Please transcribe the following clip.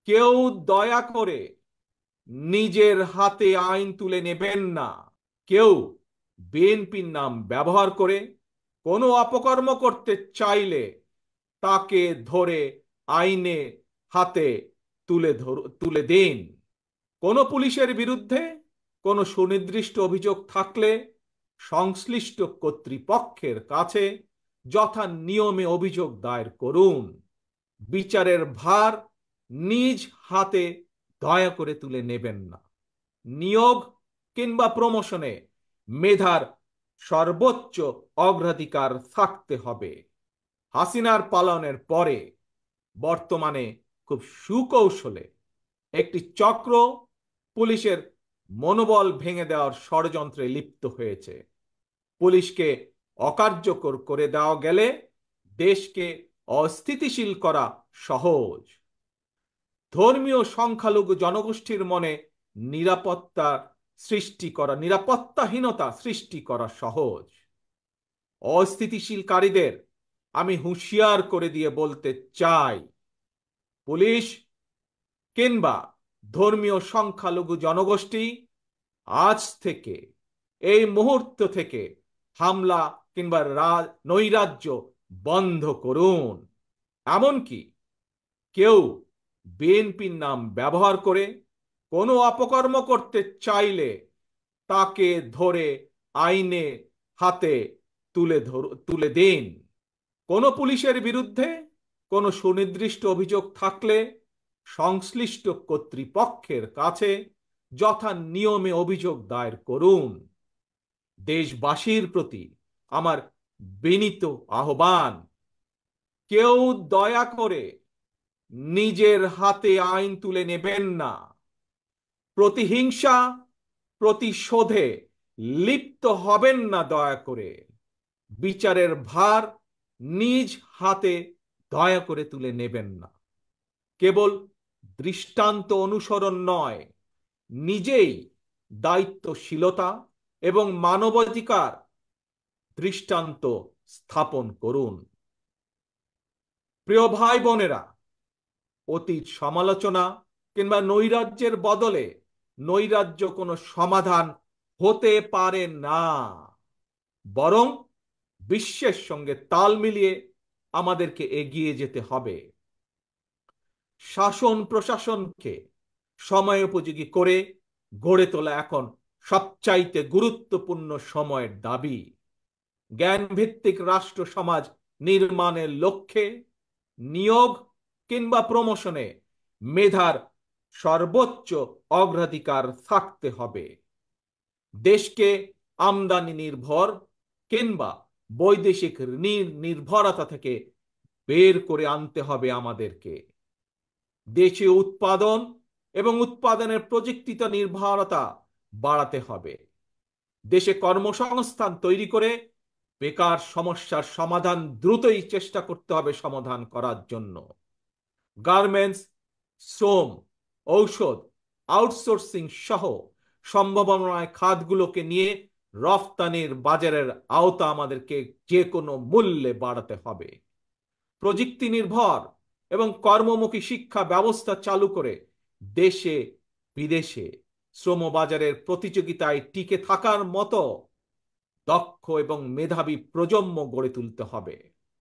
কেউ দয়া করে নিজের হাতে আইন তুলে নেবেন না। কেউ বিএনপির নাম ব্যবহার করে কোনো অপকর্ম করতে চাইলে তাকে ধরে আইনে হাতে তুলে দিন। কোনো পুলিশের বিরুদ্ধে কোনো সুনির্দিষ্ট অভিযোগ থাকলে সংশ্লিষ্ট কর্তৃপক্ষের কাছে যথা নিয়মে অভিযোগ দায়ের করুন। বিচারের ভার নিজ হাতে দয়া করে তুলে নেবেন না। নিয়োগ কিংবা প্রমোশনে মেধার সর্বোচ্চ অগ্রাধিকার থাকতে হবে। হাসিনার পালনের পরে বর্তমানে খুব সুকৌশলে একটি চক্র পুলিশের মনোবল ভেঙে দেওয়ার ষড়যন্ত্রে লিপ্ত হয়েছে। পুলিশকে অকার্যকর করে দেওয়া গেলে দেশকে অস্থিতিশীল করা সহজ। ধর্মীয় সংখ্যালঘু জনগোষ্ঠীর মনে নিরাপত্তাহীনতা সৃষ্টি করা সহজ। অস্থিতিশীলকারীদের আমি হুঁশিয়ার করে দিয়ে বলতে চাই, পুলিশ কিংবা ধর্মীয় সংখ্যালঘু জনগোষ্ঠী আজ থেকে, এই মুহূর্ত থেকে হামলা কিংবা নৈরাজ্য বন্ধ করুন। এমনকি কেউ বিএনপির নাম ব্যবহার করে কোনো অপকর্ম করতে চাইলে তাকে ধরে আইনে হাতে তুলে দিন। কোনো পুলিশের বিরুদ্ধে কোনো সুনির্দিষ্ট অভিযোগ থাকলে সংশ্লিষ্ট কর্তৃপক্ষের কাছে যথা নিয়মে অভিযোগ দায়ের করুন। দেশবাসীর প্রতি আমার বিনীত আহ্বান, কেউ দয়া করে নিজের হাতে আইন তুলে নেবেন না। প্রতিহিংসা প্রতিশোধে লিপ্ত হবেন না দয়া করে। বিচারের ভার নিজ হাতে দয়া করে তুলে নেবেন না। কেবল দৃষ্টান্ত অনুসরণ নয়, নিজেই দায়িত্বশীলতা এবং মানবাধিকার দৃষ্টান্ত স্থাপন করুন। প্রিয় ভাই বোনেরা, অতীত সমালোচনা কিংবা নৈরাজ্যের বদলে নৈরাজ্য কোনো সমাধান হতে পারে না। বরং বিশ্বের সঙ্গে তাল মিলিয়ে আমাদেরকে এগিয়ে যেতে হবে। শাসন প্রশাসনকে সময়োপযোগী করে গড়ে তোলা এখন সবচাইতে গুরুত্বপূর্ণ সময়ের দাবি। জ্ঞানভিত্তিক রাষ্ট্র সমাজ নির্মাণের লক্ষ্যে নিয়োগ কিংবা প্রমোশনে মেধার সর্বোচ্চ অগ্রাধিকার থাকতে হবে। দেশকে আমদানি নির্ভর কিংবা বৈদেশিক নির্ভরতা থেকে বের করে আনতে হবে আমাদেরকে। দেশীয় উৎপাদন এবং উৎপাদনের প্রযুক্তিত নির্ভরতা বাড়াতে হবে। দেশে কর্মসংস্থান তৈরি করে বেকার সমস্যার সমাধান দ্রুতই চেষ্টা করতে হবে সমাধান করার জন্য। গার্মেন্টস, শ্রম, ঔষধ, আউটসোর্সিং সহ সম্ভাবনায় খাতগুলোকে নিয়ে রফতানির বাজারের আওতা আমাদেরকে যে কোনো মূল্যে বাড়াতে হবে। প্রযুক্তি নির্ভর এবং কর্মমুখী শিক্ষা ব্যবস্থা চালু করে দেশে বিদেশে শ্রমবাজারের প্রতিযোগিতায় টিকে থাকার মতো দক্ষ এবং মেধাবী প্রজন্ম গড়ে তুলতে হবে।